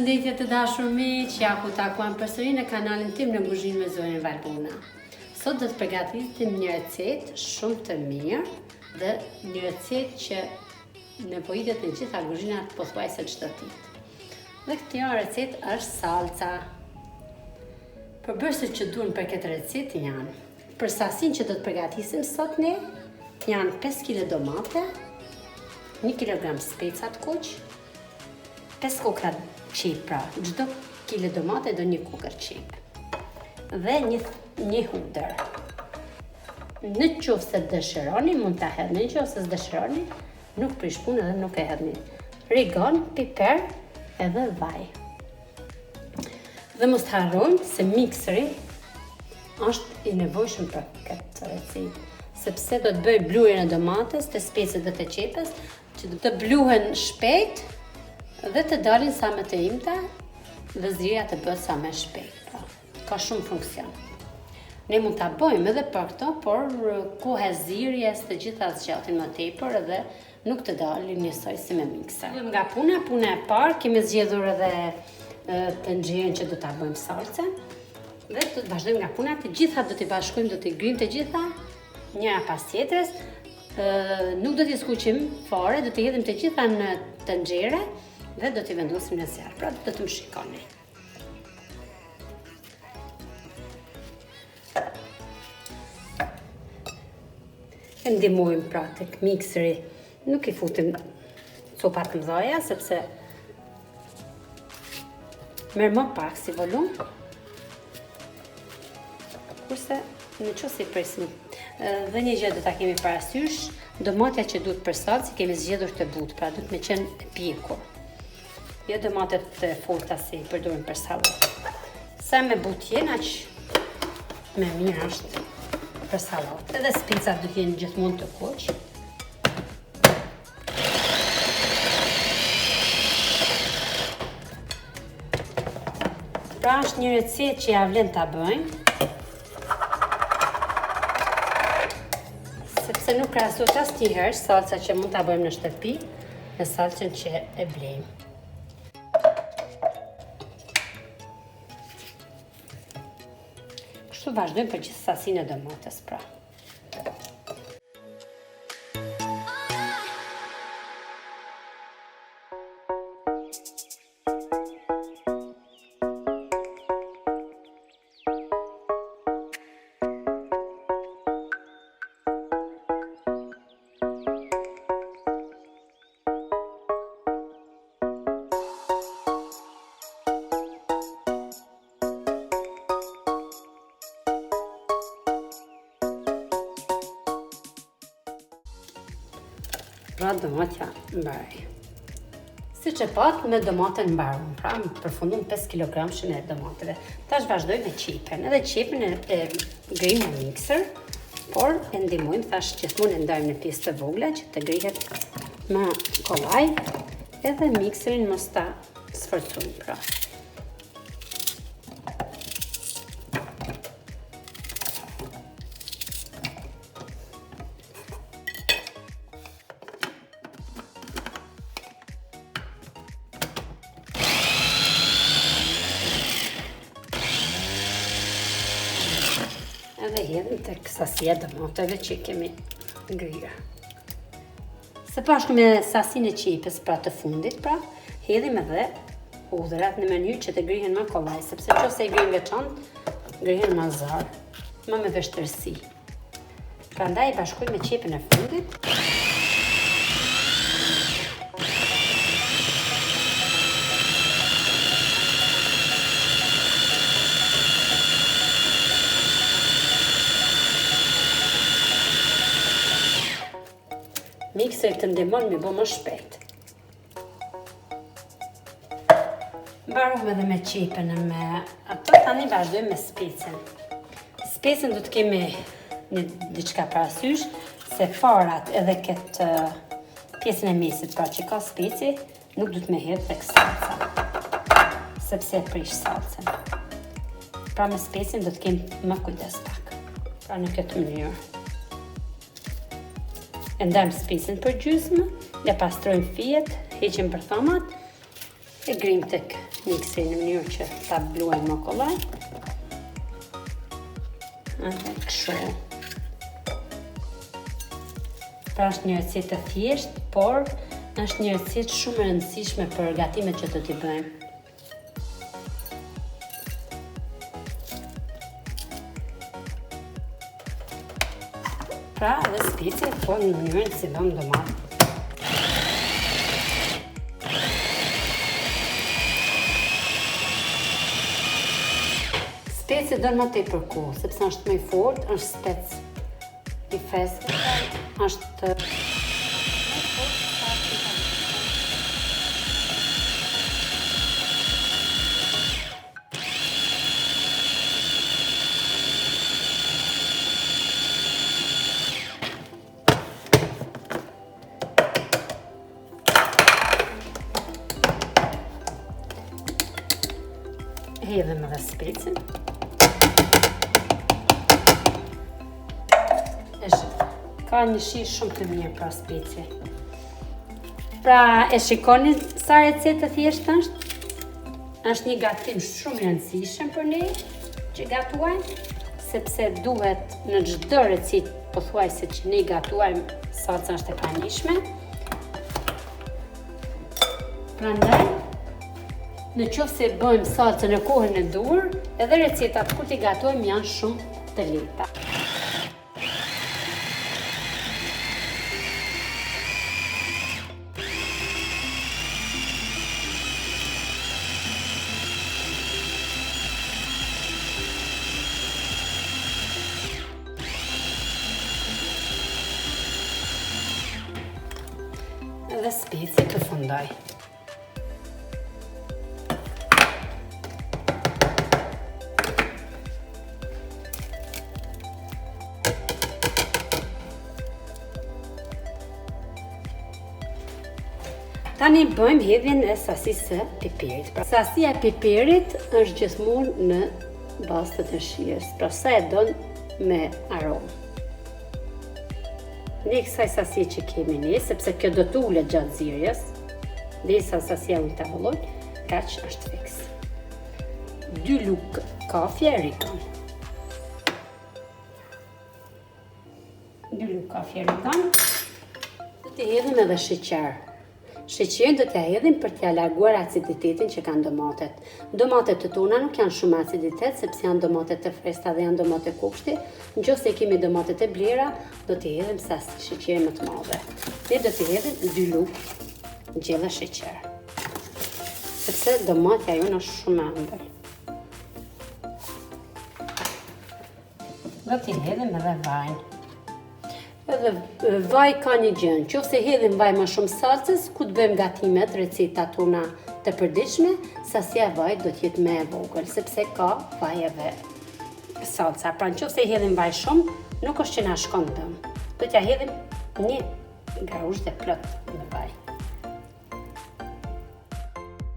Përshëndetje të dashur miq, ja ku takuam përsëri në kanalin tim në Kuzhinë me Zorin Valbuna. Sot do të përgatitim një recetë shumë të mirë dhe një recetë që nevojitet në gjitha kuzhinat pothuajse çdo ditë. Dhe kjo recetë është salca. Përbërësit që duhen për këtë recetë janë: për sasinë që do të përgatisim sot ne, janë 5 kg domate, 1 kg speca të kuq, 5 kokra qep, pra çdo kilo domate do 1 kokër qep. Dhe një hudër. Në qoftë se dëshironi, mund ta hedhni, në qoftë se s'dëshironi, nuk prish punë edhe nuk e hedhni. Rigon, piper edhe vaj. Dhe mos të harrojmë se mikseri është i nevojshëm për këtë recetë, sepse do të bëj blujen e domates, të specës dhe të qepës, që do të bluhen shpejt dhe të dalin sa më të imta dhe zgjidhja të bëhet sa më shpejt. Pra, ka shumë funksion. Ne mund ta bëjmë edhe për këto, por koha e zgjidhjes të gjitha zgjatin më tepër dhe nuk të dalin njësoj si me mikser. Nga puna e parë kemi zgjedhur edhe tenxherën që do ta bëjmë salcën dhe do të vazhdojmë nga puna, të gjitha do t'i bashkojmë, do t'i grim të gjitha njëra pas tjetrës. Nuk do t'i skuqim fare, do t'i hedhim të gjitha në tenxhere dhe do t'i vendosim në zjarr. Pra do të më shikoni. E ndihmojmë pra tek mikseri, nuk i futim copa të mëdha sepse merr më pak si volum. Kurse në qoftë se i presim. Dhe një gjë do ta kemi parasysh, domatja që duhet për salcë kemi zgjedhur të butë, pra duhet me qenë e pjekur. Jo domatet të forta si i përdorim për sallatë. Sa me butë jenë, aq me mirë është për sallatë. Edhe specat duhet jenë gjithmonë të kuq. Pra është një recetë që ja vlen ta bëjmë, sepse nuk krahasohet asnjëherë salca që mund ta bëjmë në shtëpi me salcën që e blejmë. Kështu vazhdojmë për gjithë sasinë e domates, pra. Pra domatja mbaroi. Siç e pat me domaten mbarum, pra përfundon 5 kg e domateve. Tash vazhdoj me qepën. Edhe qepën e grim në mikser, por e ndihmojmë thash gjithmonë e ndajmë në pjesë të vogla që të grihet me kollaj, edhe mikserin mos ta sforcojmë, pra. Edhe hedhim tek sasia e domateve që kemi ngrirë. Së bashku me sasinë e qepës, pra të fundit, pra hedhim edhe hudhrat në mënyrë që të grihen më kollaj, sepse nëse i grihen veçantë, grihen më zar, më me vështirësi. Prandaj i bashkoj me qepën e fundit. Mikseri të ndihmon me bë më shpejt. Mbaruam edhe me qepën e me ato, tani vazhdojmë me specën. Specën do të kemi një diçka parasysh, se farat edhe këtë pjesën e mesit, pra që ka speci, nuk do të me hedh tek salca, sepse e prish salcën. Pra me specën do të kemi më kujdes pak. Pra në këtë mënyrë. E ndajmë specën për gjysmë, ja pastrojmë fijet, heqim përthamat, e grim tek miksin në mënyrë që ta bluajnë më kollaj. Edhe kështu. Pra është një recetë të thjeshtë, por është një recetë shumë e rëndësishme për gatimet që do t'i bëjmë. Pra edhe specet, po në mënyrën si bëm domat. Specet do më tepër kohë, sepse është më i fortë, është spec i freskët, është hedhëm edhe specin. Ka një shijë shumë të mirë pra specie. Pra e shikoni sa recetë të thjeshtë është? Është një gatim shumë i rëndësishëm për ne që gatuajmë, sepse duhet në çdo recetë pothuajse që ne gatuajmë salca është e pranishme. Prandaj në qoftë se bëjmë salcën në kohën e dur, edhe recetat kur t'i gatojmë janë shumë të lehta. Edhe speci përfundoj. Tani bëjmë hedhjen e sasisë së piperit. Pra, sasia e piperit është gjithmonë në bazë të dëshirës, pra sa e don me aromë. Ne kësaj sasie që kemi ne, sepse kjo do të ulet gjatë zirjes, derisa sasia u tavullon, kaq është fiks. 2 lugë kafje rikan. 2 lugë kafje rikan. Do të hedhim edhe sheqer. Sheqerin do t'ja hedhim për t'ja larguar aciditetin që kanë domatet. Domatet të tona nuk janë shumë aciditet, sepse janë domate të freskëta dhe janë domate kushti. Nëse kemi domatet e blera, do t'i hedhim sasi sheqeri më të madhe. Ne do t'i hedhim 2 lugë gjella sheqer. Sepse domatja jonë është shumë e ëmbël. Do t'i hedhim edhe vajin. Edhe vaj ka një gjë, nëse hedhim vaj më shumë salcës, ku të bëjmë gatimet, recetat tona të përditshme, sasia e vajit do të jetë më e vogël, sepse ka vaj edhe salca. Pra nëse hedhim vaj shumë, nuk është që na shkon dëm. Do t'ja hedhim 1 garuzh dhe plot në vaj.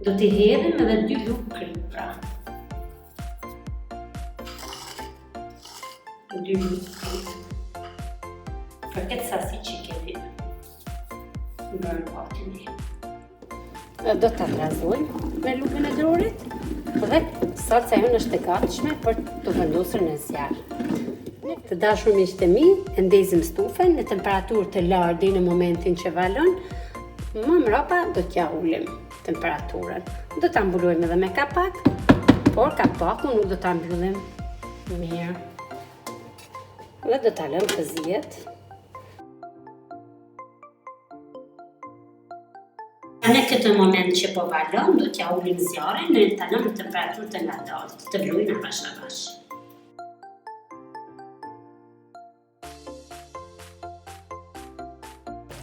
Do t'i hedhim edhe 2 lugë kripra. 2 lugë kripra. Për këtë sasi që kemi bërë patin e. Do t'a vrazojmë me lugën e drorit dhe salca jonë është e gatshme për të vendosur në zjarr. Të dashur miqtë e mi, e ndezim stufen në temperaturë të lartë deri në momentin që valon. Më mbrapa do t'ja ulim temperaturën. Do ta mbulojmë edhe me kapak, por kapakun nuk do ta mbyllim mirë. Dhe do ta lëmë të zihet. Në këtë moment që po valon, do t'ja ulim zjarrin dhe ta lëmë në temperaturë të ngadaltë, të blujnë avash avash.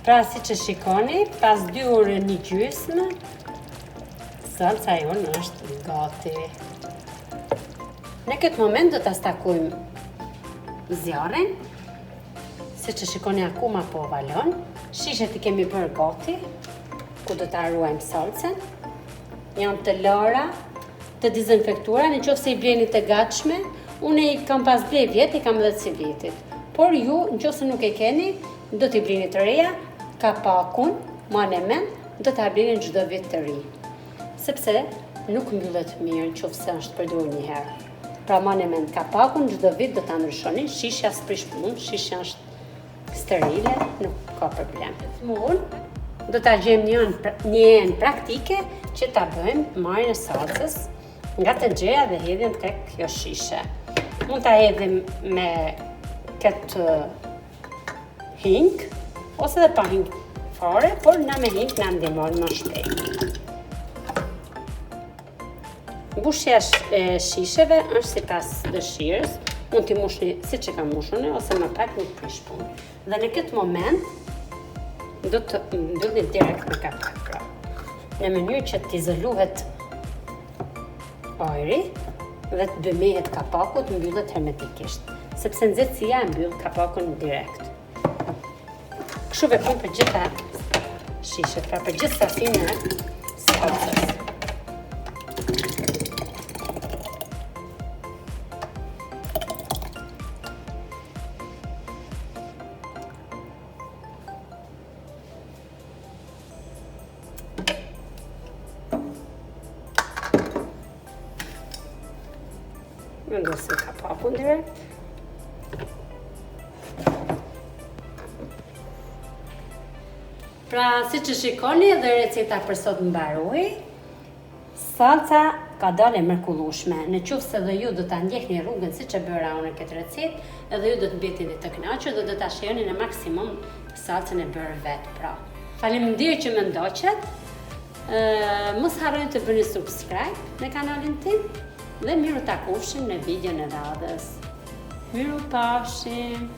Pra si që shikoni, pas 2 orë një gjysmë, salca jonë është gati. Në këtë moment do ta stakojmë zjarrin, si që shikoni akoma po valon, shishet i kemi bërë gati, ku do ta ruajmë salcën. Janë të lara, të dezinfektuara, nëse i bleni të gatshme, unë i kam pas ble vjet, i kam edhe si vjetit. Por ju, nëse nuk e keni, do t'i bleni të reja, kapakun, ma në men, do t'a bleni çdo vit të ri. Sepse nuk mbyllet mirë qofse është përdorur një herë. Pra ma në mend kapakun, çdo vit do ta ndryshoni, shishja s'prish punë, shishja është sterile, nuk ka problem. Gjithmonë do ta gjejmë një enë praktike që ta bëjmë marrjen e salcës nga të gjëja dhe hedhjen tek kjo shishe. Mund ta hedhim me këtë hing ose edhe pa hing fare, por na me hing na ndihmon më shpejt. Mbushja e shisheve është sipas dëshirës, mund t'i mushni siç e ka mushuni ose më pak nuk prish punë. Dhe në këtë moment do të mbyllni direkt me kapak, pra. Në mënyrë që t'izolohet ajri dhe të bëmehet kapaku të mbyllet hermetikisht, sepse nxehtësia e mbyll kapakun direkt. Kështu veprojmë për gjitha shishet, pra për gjithë sasinë e salcës. Vendosim kapakun direkt. Pra, si që shikoni dhe receta për sot mbaroi, salca ka dalë e mrekullueshme. Në qoftë se dhe ju do ta ndjekni rrugën siç e bëra unë këtë recetë, edhe ju do të mbeteni të kënaqur dhe do ta shijoni në maksimum salcën e bërë vetë, pra. Faleminderit që më ndoqët. Mos harroni të bëni subscribe në kanalin tim dhe miru takofshim në videon e radhës. Miru pafshim!